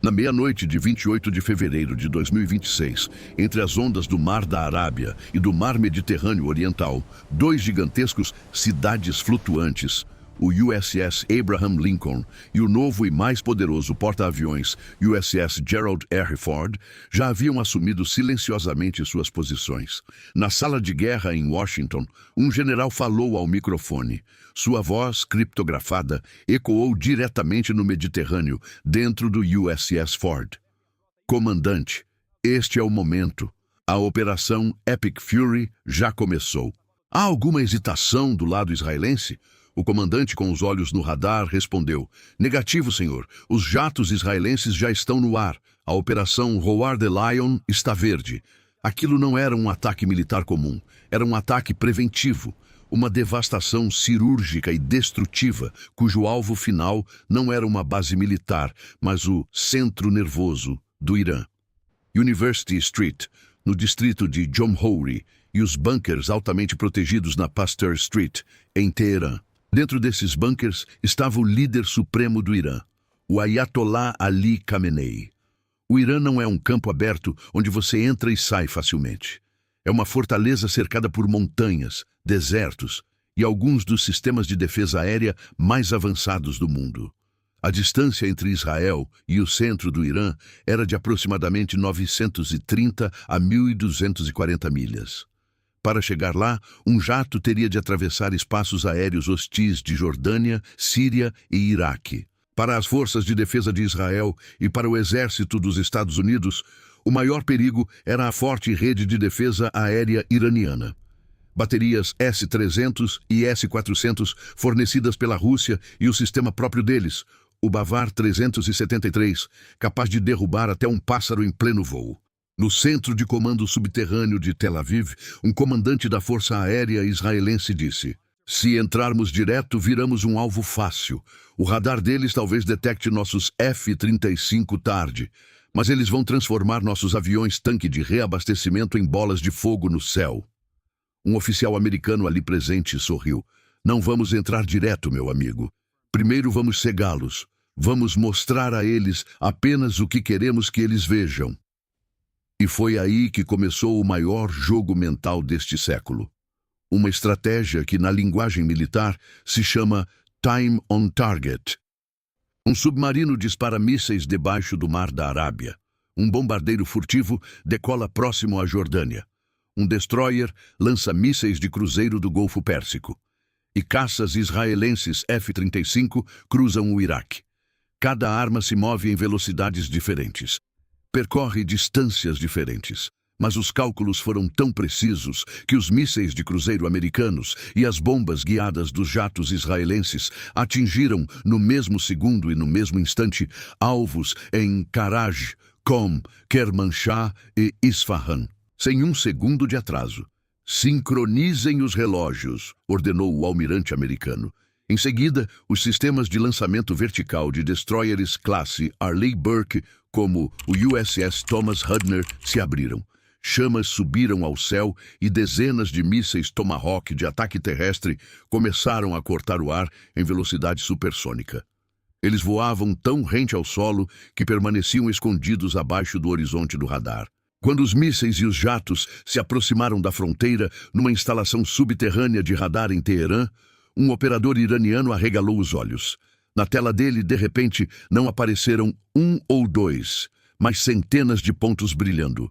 Na meia-noite de 28 de fevereiro de 2026, entre as ondas do Mar da Arábia e do Mar Mediterrâneo Oriental, dois gigantescos cidades flutuantes, o USS Abraham Lincoln e o novo e mais poderoso porta-aviões USS Gerald R. Ford, já haviam assumido silenciosamente suas posições. Na sala de guerra em Washington, um general falou ao microfone. Sua voz, criptografada, ecoou diretamente no Mediterrâneo, dentro do USS Ford. Comandante, este é o momento. A Operação Epic Fury já começou. Há alguma hesitação do lado israelense? O comandante, com os olhos no radar, respondeu: negativo, senhor. Os jatos israelenses já estão no ar. A Operação Roar the Lion está verde. Aquilo não era um ataque militar comum. Era um ataque preventivo. Uma devastação cirúrgica e destrutiva, cujo alvo final não era uma base militar, mas o centro nervoso do Irã. University Street, no distrito de Jomhouri, e os bunkers altamente protegidos na Pasteur Street, em Teherã. Dentro desses bunkers estava o líder supremo do Irã, o Ayatollah Ali Khamenei. O Irã não é um campo aberto onde você entra e sai facilmente. É uma fortaleza cercada por montanhas, desertos e alguns dos sistemas de defesa aérea mais avançados do mundo. A distância entre Israel e o centro do Irã era de aproximadamente 930 a 1.240 milhas. Para chegar lá, um jato teria de atravessar espaços aéreos hostis de Jordânia, Síria e Iraque. Para as forças de defesa de Israel e para o exército dos Estados Unidos, o maior perigo era a forte rede de defesa aérea iraniana. Baterias S-300 e S-400 fornecidas pela Rússia e o sistema próprio deles, o Bavar 373, capaz de derrubar até um pássaro em pleno voo. No centro de comando subterrâneo de Tel Aviv, um comandante da Força Aérea israelense disse: se entrarmos direto, viramos um alvo fácil. O radar deles talvez detecte nossos F-35 tarde, mas eles vão transformar nossos aviões-tanque de reabastecimento em bolas de fogo no céu. Um oficial americano ali presente sorriu. Não vamos entrar direto, meu amigo. Primeiro vamos cegá-los. Vamos mostrar a eles apenas o que queremos que eles vejam. E foi aí que começou o maior jogo mental deste século. Uma estratégia que, na linguagem militar, se chama Time on Target. Um submarino dispara mísseis debaixo do Mar da Arábia. Um bombardeiro furtivo decola próximo à Jordânia. Um destroyer lança mísseis de cruzeiro do Golfo Pérsico. E caças israelenses F-35 cruzam o Iraque. Cada arma se move em velocidades diferentes. Percorre distâncias diferentes, mas os cálculos foram tão precisos que os mísseis de cruzeiro americanos e as bombas guiadas dos jatos israelenses atingiram, no mesmo segundo e no mesmo instante, alvos em Karaj, Qom, Kermanshah e Isfahan, sem um segundo de atraso. Sincronizem os relógios, ordenou o almirante americano. Em seguida, os sistemas de lançamento vertical de destroyers classe Arleigh Burke, como o USS Thomas Hudner, se abriram. Chamas subiram ao céu e dezenas de mísseis Tomahawk de ataque terrestre começaram a cortar o ar em velocidade supersônica. Eles voavam tão rente ao solo que permaneciam escondidos abaixo do horizonte do radar. Quando os mísseis e os jatos se aproximaram da fronteira numa instalação subterrânea de radar em Teherã, um operador iraniano arregalou os olhos. Na tela dele, de repente, não apareceram um ou dois, mas centenas de pontos brilhando.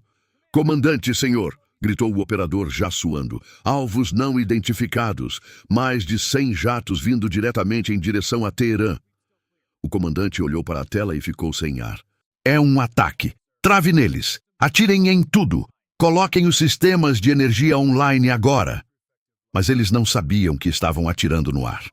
Comandante, senhor, gritou o operador já suando. Alvos não identificados, mais de 100 jatos vindo diretamente em direção a Teherã. O comandante olhou para a tela e ficou sem ar. É um ataque. Trave neles. Atirem em tudo. Coloquem os sistemas de energia online agora. Mas eles não sabiam que estavam atirando no ar.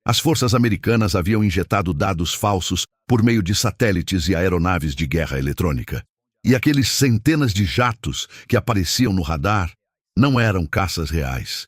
As forças americanas haviam injetado dados falsos por meio de satélites e aeronaves de guerra eletrônica. E aqueles centenas de jatos que apareciam no radar não eram caças reais.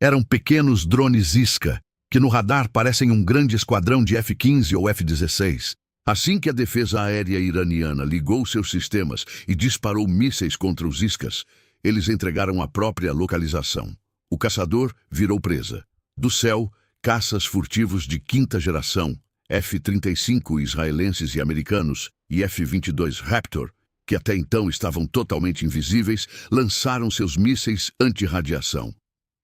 Eram pequenos drones isca, que no radar parecem um grande esquadrão de F-15 ou F-16. Assim que a defesa aérea iraniana ligou seus sistemas e disparou mísseis contra os iscas, eles entregaram a própria localização. O caçador virou presa. Do céu, caças furtivos de quinta geração, F-35 israelenses e americanos e F-22 Raptor, que até então estavam totalmente invisíveis, lançaram seus mísseis anti-radiação.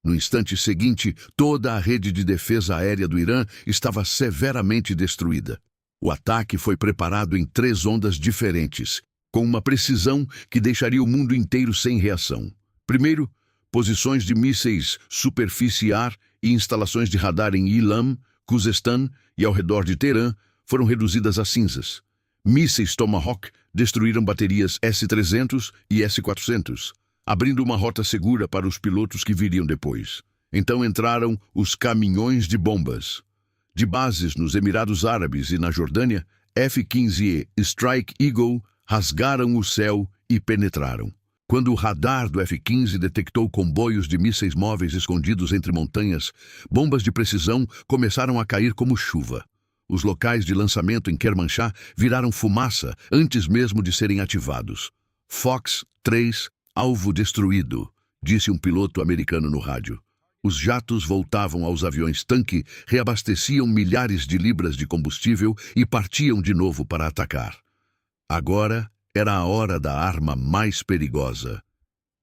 No instante seguinte, toda a rede de defesa aérea do Irã estava severamente destruída. O ataque foi preparado em 3 ondas diferentes, com uma precisão que deixaria o mundo inteiro sem reação. Primeiro, posições de mísseis superfície-ar e instalações de radar em Ilam, Khuzestan e ao redor de Teherã foram reduzidas a cinzas. Mísseis Tomahawk destruíram baterias S-300 e S-400, abrindo uma rota segura para os pilotos que viriam depois. Então entraram os caminhões de bombas. De bases nos Emirados Árabes e na Jordânia, F-15E Strike Eagle rasgaram o céu e penetraram. Quando o radar do F-15 detectou comboios de mísseis móveis escondidos entre montanhas, bombas de precisão começaram a cair como chuva. Os locais de lançamento em Kermanshah viraram fumaça antes mesmo de serem ativados. Fox 3, alvo destruído, disse um piloto americano no rádio. Os jatos voltavam aos aviões-tanque, reabasteciam milhares de libras de combustível e partiam de novo para atacar. Agora era a hora da arma mais perigosa.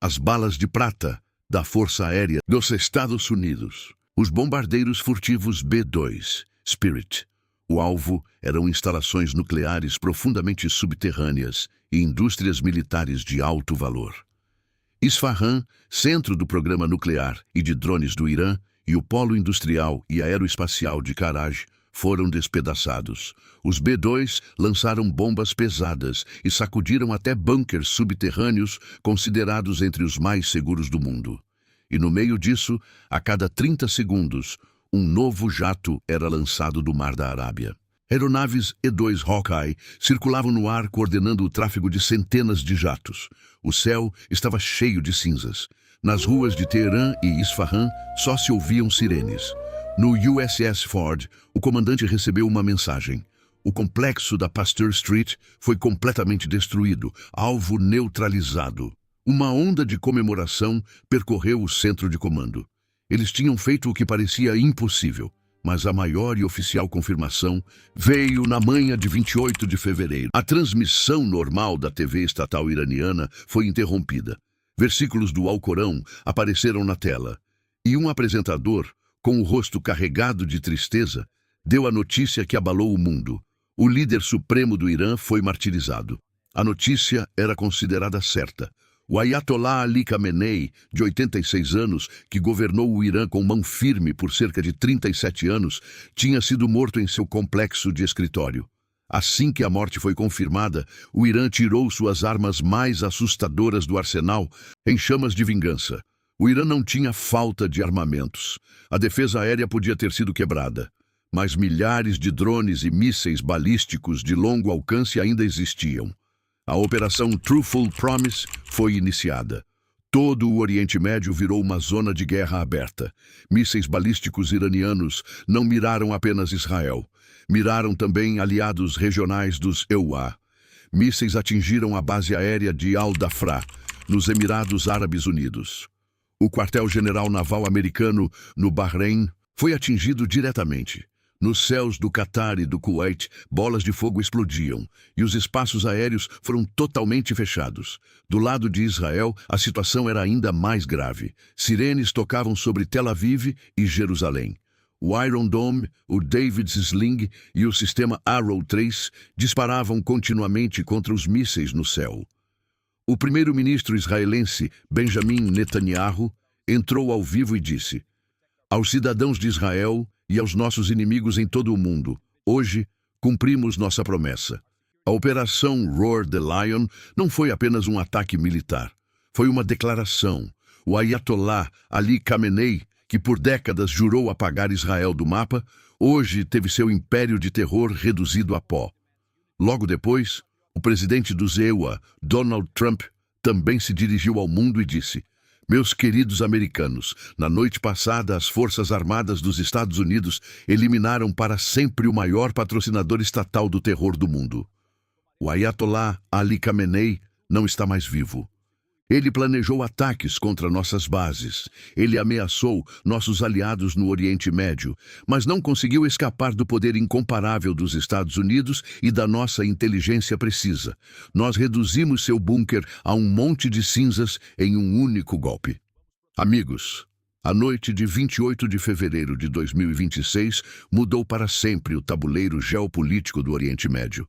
As balas de prata da Força Aérea dos Estados Unidos. Os bombardeiros furtivos B-2, Spirit. O alvo eram instalações nucleares profundamente subterrâneas e indústrias militares de alto valor. Isfahan, centro do programa nuclear e de drones do Irã, e o polo industrial e aeroespacial de Karaj foram despedaçados. Os B-2 lançaram bombas pesadas e sacudiram até bunkers subterrâneos considerados entre os mais seguros do mundo. E no meio disso, a cada 30 segundos, um novo jato era lançado do Mar da Arábia. Aeronaves E-2 Hawkeye circulavam no ar coordenando o tráfego de centenas de jatos. O céu estava cheio de cinzas. Nas ruas de Teherã e Isfahan só se ouviam sirenes. No USS Ford, o comandante recebeu uma mensagem. O complexo da Pasteur Street foi completamente destruído, alvo neutralizado. Uma onda de comemoração percorreu o centro de comando. Eles tinham feito o que parecia impossível, mas a maior e oficial confirmação veio na manhã de 28 de fevereiro. A transmissão normal da TV estatal iraniana foi interrompida. Versículos do Alcorão apareceram na tela, e um apresentador, com o rosto carregado de tristeza, deu a notícia que abalou o mundo. O líder supremo do Irã foi martirizado. A notícia era considerada certa. O Ayatollah Ali Khamenei, de 86 anos, que governou o Irã com mão firme por cerca de 37 anos, tinha sido morto em seu complexo de escritório. Assim que a morte foi confirmada, o Irã tirou suas armas mais assustadoras do arsenal em chamas de vingança. O Irã não tinha falta de armamentos. A defesa aérea podia ter sido quebrada, mas milhares de drones e mísseis balísticos de longo alcance ainda existiam. A Operação Truthful Promise foi iniciada. Todo o Oriente Médio virou uma zona de guerra aberta. Mísseis balísticos iranianos não miraram apenas Israel. Miraram também aliados regionais dos EUA. Mísseis atingiram a base aérea de Al-Dafra, nos Emirados Árabes Unidos. O quartel-general naval americano no Bahrein foi atingido diretamente. Nos céus do Catar e do Kuwait, bolas de fogo explodiam, e os espaços aéreos foram totalmente fechados. Do lado de Israel, a situação era ainda mais grave. Sirenes tocavam sobre Tel Aviv e Jerusalém. O Iron Dome, o David's Sling e o sistema Arrow 3 disparavam continuamente contra os mísseis no céu. O primeiro-ministro israelense, Benjamin Netanyahu, entrou ao vivo e disse: "Aos cidadãos de Israel e aos nossos inimigos em todo o mundo, hoje cumprimos nossa promessa. A Operação Roar the Lion não foi apenas um ataque militar. Foi uma declaração. O Ayatollah Ali Khamenei, que por décadas jurou apagar Israel do mapa, hoje teve seu império de terror reduzido a pó." Logo depois, o presidente dos EUA, Donald Trump, também se dirigiu ao mundo e disse: "Meus queridos americanos, na noite passada as Forças Armadas dos Estados Unidos eliminaram para sempre o maior patrocinador estatal do terror do mundo. O Ayatollah Ali Khamenei não está mais vivo. Ele planejou ataques contra nossas bases. Ele ameaçou nossos aliados no Oriente Médio, mas não conseguiu escapar do poder incomparável dos Estados Unidos e da nossa inteligência precisa. Nós reduzimos seu bunker a um monte de cinzas em um único golpe. Amigos, a noite de 28 de fevereiro de 2026 mudou para sempre o tabuleiro geopolítico do Oriente Médio.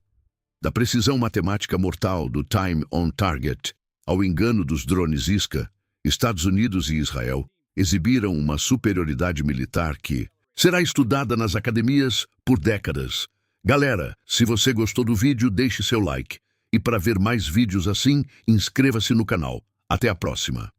Da precisão matemática mortal do Time on Target ao engano dos drones Isca, Estados Unidos e Israel exibiram uma superioridade militar que será estudada nas academias por décadas. Galera, se você gostou do vídeo, deixe seu like. E para ver mais vídeos assim, inscreva-se no canal. Até a próxima.